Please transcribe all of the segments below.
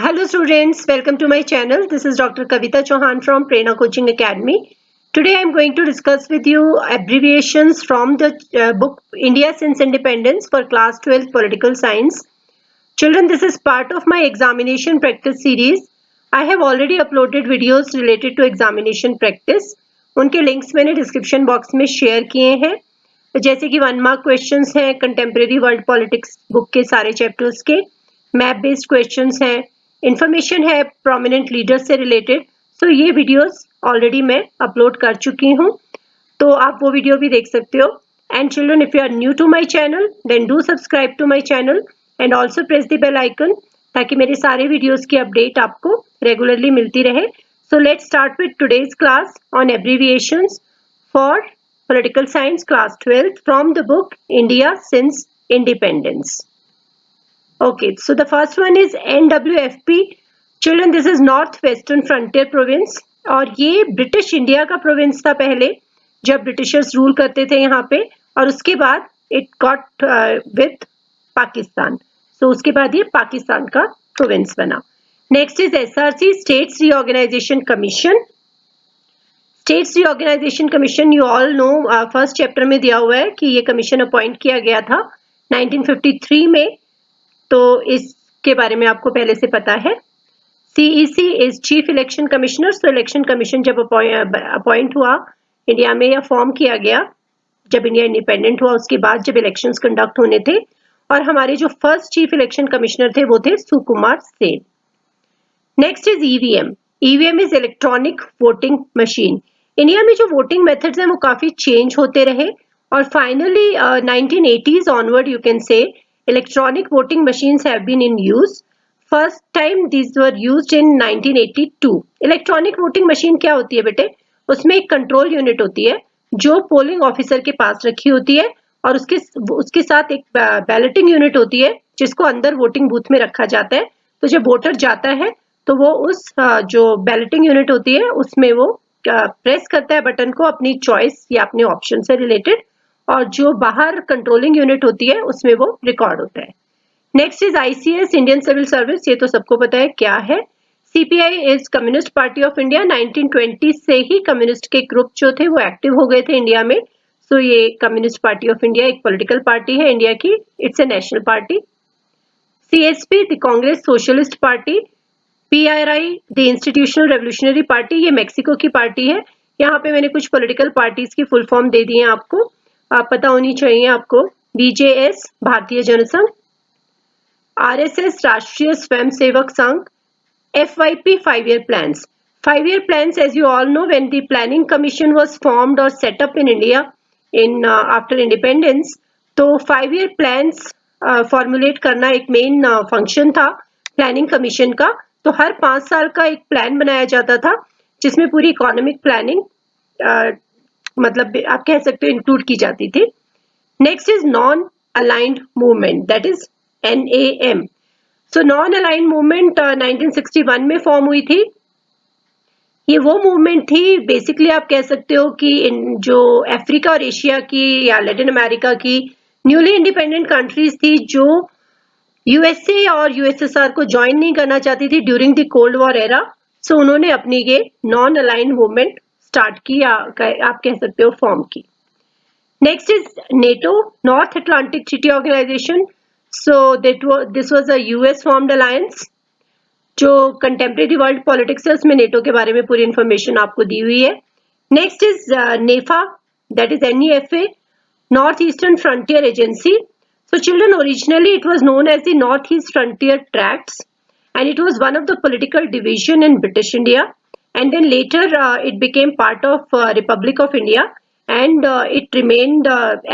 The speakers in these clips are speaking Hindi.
Hello students, welcome to my channel. This is Dr. Kavita Chauhan from Prerna Coaching Academy. Today I am going to discuss with you abbreviations from the book India Since Independence for class 12 Political Science. Children, this is part of my examination practice series. I have already uploaded videos related to examination practice. उनके लिंक्स मैंने डिस्क्रिप्शन बॉक्स में शेयर किए हैं, जैसे कि 1 मार्क क्वेश्चंस हैं कंटेम्प्रेरी वर्ल्ड पॉलिटिक्स बुक के सारे चैप्टर्स के, मैप बेस्ड क्वेश्चंस हैं, इंफॉर्मेशन है प्रोमिनेंट लीडर्स से रिलेटेड. सो ये वीडियोस ऑलरेडी मैं अपलोड कर चुकी हूँ, तो आप वो वीडियो भी देख सकते हो. And children, if you are new to my channel then do subscribe to my channel and also press the bell icon, ताकि मेरे सारे वीडियोस की अपडेट आपको रेगुलरली मिलती रहे. So let's start with today's class on abbreviations for Political Science class 12 from the book India Since Independence. Okay, so the first one is NWFP. Children, this is North Western Frontier Province और ये ब्रिटिश इंडिया का प्रोविंस था पहले, जब ब्रिटिशर्स रूल करते थे यहाँ पे, और उसके बाद it got with Pakistan. So उसके बाद ये पाकिस्तान का प्रोविंस बना. Next is SRC, states reorganisation commission. States reorganisation commission you all know, first chapter में दिया हुआ है कि ये कमीशन अपॉइंट किया गया था 1953 में, तो इसके बारे में आपको पहले से पता है. CEC is chief election commissioner. So election commission जब अपॉइंट हुआ इंडिया में या फॉर्म किया गया जब इंडिया इंडिपेंडेंट हुआ, उसके बाद जब इलेक्शंस कंडक्ट होने थे, और हमारे जो फर्स्ट चीफ इलेक्शन कमिश्नर थे वो थे Sukumar Sen. Next is EVM. EVM is electronic voting machine. India में जो वोटिंग मेथड्स हैं वो काफी चेंज होते रहे, और finally 1980s onward you can say electronic voting machines have been in use. First time these were used in 1982. Electronic voting machine क्या होती है बेटे? उसमें एक कंट्रोल यूनिट होती है जो पोलिंग ऑफिसर के पास रखी होती है, और उसके साथ एक बैलेटिंग यूनिट होती है जिसको अंदर वोटिंग बूथ में रखा जाता है. तो जब वोटर जाता है तो वो उस जो बैलेटिंग यूनिट होती है उसमें वो प्रेस करता है बटन को अपनी चॉइस या अपने ऑप्शन से रिलेटेड, और जो बाहर कंट्रोलिंग यूनिट होती है उसमें वो रिकॉर्ड होता है. Next is ICS, Indian civil service. ये तो सबको पता है क्या है. CPI is communist party of India. 1920 से ही कम्युनिस्ट के ग्रुप जो थे वो एक्टिव हो गए थे इंडिया में. सो ये कम्युनिस्ट पार्टी ऑफ इंडिया एक पॉलिटिकल पार्टी है इंडिया की. It's a national party. CSP, the Congress socialist party. PRI, the institutional revolutionary party, ये मेक्सिको की पार्टी है. यहाँ पे मैंने कुछ पॉलिटिकल पार्टीज की फुल फॉर्म दे दी है आपको, आप पता होनी चाहिए आपको. BJS, भारतीय जनसंघ. RSS, राष्ट्रीय Swayamsevak Sangh. FYP, 5-year plans. 5-year plans, as you all know, when the planning commission was formed or set up in India in after independence, तो 5-year plans फॉर्मुलेट करना एक मेन फंक्शन था प्लानिंग कमीशन का. तो हर 5 साल का एक प्लान बनाया जाता था जिसमें पूरी इकोनॉमिक प्लानिंग मतलब आप कह सकते हो इंक्लूड की जाती थी. Next is non aligned movement, that is NAM. So non aligned movement 1961 में फॉर्म हुई थी. ये वो मूवमेंट थी, बेसिकली आप कह सकते हो कि जो अफ्रीका और एशिया की या लैटिन अमेरिका की न्यूली इंडिपेंडेंट कंट्रीज थी जो USA और USSR को ज्वाइन नहीं करना चाहती थी during the cold war era. So उन्होंने अपनी ये नॉन अलाइंड मूवमेंट स्टार्ट की या आप कह सकते हो फॉर्म की. Next is NATO, north Atlantic treaty organisation. So this was a US formed alliance. जो कंटेम्प्रेरी वर्ल्ड पॉलिटिक्स है उसमें NATO के बारे में पूरी इंफॉर्मेशन आपको दी हुई है. Next is NEFA, that is NEFA, north eastern frontier agency. So children, originally it was known as the Northeast Frontier Tracts, and it was one of the political division in British India, and then later it became part of Republic of India, and it remained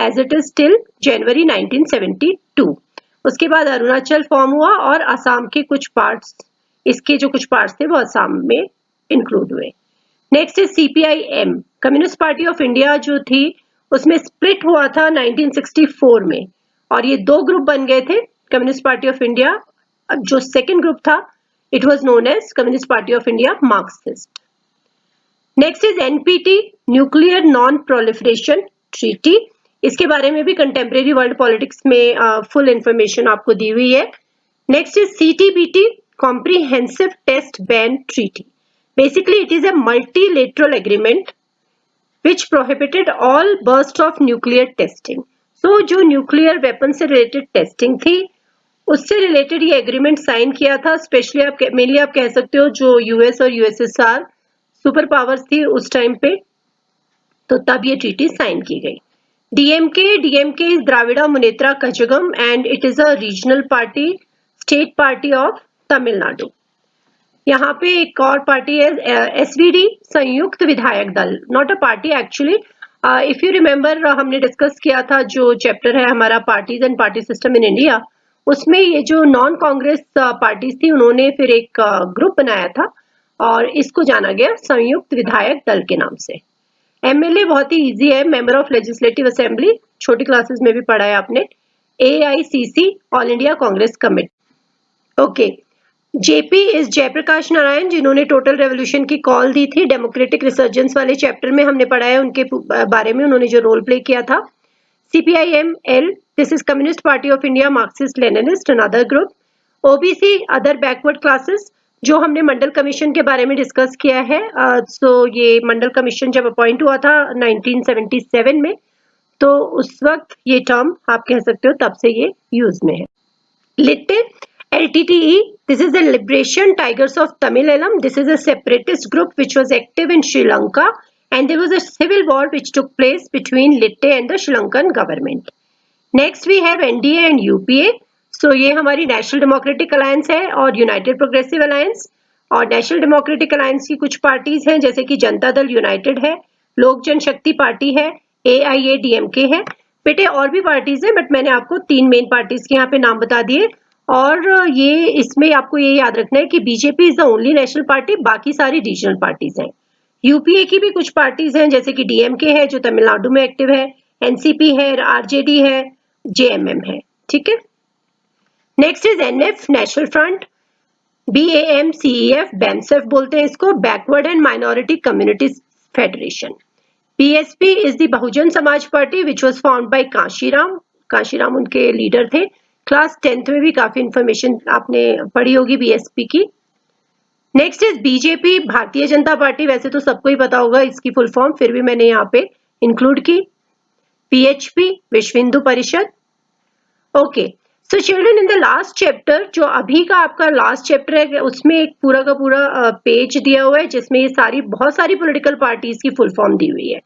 as it is till January 1972. उसके बाद अरुणाचल फॉर्म हुआ और असम के कुछ पार्ट्स, इसके जो कुछ पार्ट्स थे वो असम में इंक्लूड हुए. Next is CPIM, communist party of India जो थी उसमें स्प्लिट हुआ था 1964 में, और ये 2 ग्रुप बन गए थे. कम्युनिस्ट पार्टी ऑफ इंडिया जो सेकंड ग्रुप था it was known as communist party of India Marxist. Next is NPT, nuclear non proliferation treaty. इसके बारे में भी कंटेम्प्रेरी वर्ल्ड पॉलिटिक्स में फुल इंफॉर्मेशन आपको दी हुई है. Next is CTBT, Comprehensive Test Ban Treaty. Basically, it is a multilateral agreement which prohibited all burst of nuclear testing. So जो न्यूक्लियर वेपन से रिलेटेड टेस्टिंग थी उससे रिलेटेड ये एग्रीमेंट साइन किया था. स्पेशली आप मेनली आप कह सकते हो जो यूएस और यूएसएसआर सुपर पावर्स थी उस टाइम पे, तो तब ये ट्रीटी साइन की गई. DMK is Dravida Munnetra Kazhagam and it is a regional party, state party of Tamil Nadu. यहाँ पे एक और पार्टी है एसवीडी, संयुक्त विधायक दल, not a party actually. If you remember हमने डिस्कस किया था जो चैप्टर है हमारा parties and party system in India, उसमें ये जो नॉन कांग्रेस पार्टीज थी उन्होंने फिर एक ग्रुप बनाया था और इसको जाना गया संयुक्त विधायक दल के नाम से. एमएलए बहुत ही इजी है, मेंबर ऑफ लेजिस्लेटिव असेंबली, छोटी क्लासेस में भी पढ़ा है आपने. AICC, all India Congress committee. Okay, JP is Jayaprakash Narayan, जिन्होंने टोटल रेवोल्यूशन की कॉल दी थी. डेमोक्रेटिक रिसर्जेंस वाले चैप्टर में हमने पढ़ा है उनके बारे में, उन्होंने जो रोल प्ले किया था. CPIML, this is communist party of India, Marxist Leninist, another group. OBC, other backward classes, जो हमने मंडल कमीशन के बारे में डिस्कस किया है. सो ये मंडल कमीशन जब अपॉइंट हुआ था 1977 में, तो उस वक्त ये टर्म आप कह सकते हो तब से ये यूज में है. लिट्टे, LTTE, this is the Liberation Tigers of Tamilalam. This is a separatist group which was active in Sri Lanka, and there was a civil war which took place between Litte and the Sri Lankan government. Next we have NDA and UPA. So ये हमारी नेशनल डेमोक्रेटिक अलायंस है और यूनाइटेड प्रोग्रेसिव अलायंस. और नेशनल डेमोक्रेटिक अलायंस की कुछ पार्टीज हैं जैसे कि जनता दल यूनाइटेड है, लोक जनशक्ति पार्टी है, AIADMK है. बेटे और भी पार्टीज हैं बट मैंने आपको 3 मेन पार्टीज के यहाँ पे नाम बता दिए. और ये इसमें आपको ये याद रखना है कि BJP is the only national party, बाकी सारी रीजनल पार्टीज हैं. यूपीए की भी कुछ पार्टीज हैं जैसे कि डीएमके है जो तमिलनाडु में एक्टिव है, एनसीपी है, आरजेडी है, जेएमएम है. ठीक है. Next is NF, National Front. BAMCEF, BAMSEF बोलते हैं इसको, Backward and Minority Communities Federation. BSP is the Bahujan Samaj Party which was found by Kanshiram उनके लीडर थे. क्लास 10th में भी काफी इंफॉर्मेशन आपने पढ़ी होगी बीएसपी की. Next is BJP, Bharatiya Janata party. वैसे तो सबको ही पता होगा इसकी फुल फॉर्म, फिर भी मैंने यहाँ पे इंक्लूड की. PHP, विश्व Hindu Parishad. Okay, so children, in the last chapter, जो अभी का आपका लास्ट चैप्टर है, उसमें एक पूरा का पूरा पेज दिया हुआ है जिसमें ये बहुत सारी पॉलिटिकल पार्टीज की फुल फॉर्म दी हुई है.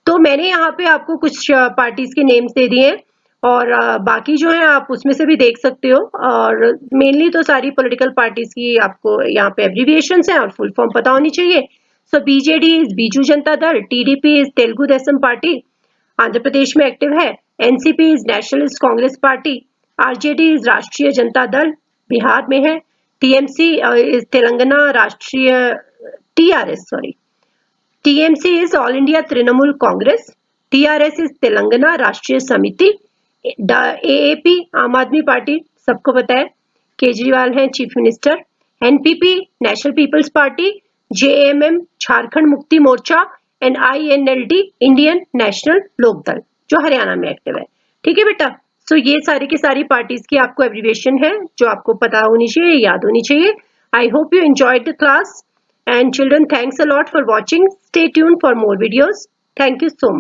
तो मैंने यहाँ पे आपको कुछ पार्टीज के नेम्स दे दिए हैं और बाकी जो है आप उसमें से भी देख सकते हो. और मेनली तो सारी पॉलिटिकल पार्टीज की आपको यहाँ पे एब्रिविएशंस हैं और फुल फॉर्म पता होनी चाहिए. सो BJD is Biju Janata Dal, TDP is Telugu Desam Party, Andhra Pradesh में एक्टिव है. NCP is Nationalist Congress Party. RJD is Rashtriya Janata दल, बिहार में है. टीएमसी इज तेलंगाना राष्ट्रीय, TMC is All India Trinamool Congress. TRS is Telangana राष्ट्रीय समिति. AAP, आम आदमी पार्टी, सबको पता है, केजरीवाल हैं chief minister. NPP, National People's Party. JMM, Jharkhand Mukti Morcha. And INLD, Indian National Lokdal, जो हरियाणा में एक्टिव है. ठीक है बेटा. सो ये सारी की सारी पार्टीज की आपको एब्रिविएशन है जो आपको पता होनी चाहिए, याद होनी चाहिए. I hope you enjoyed the class. And children, thanks a lot for watching. Stay tuned for more videos. Thank you so much.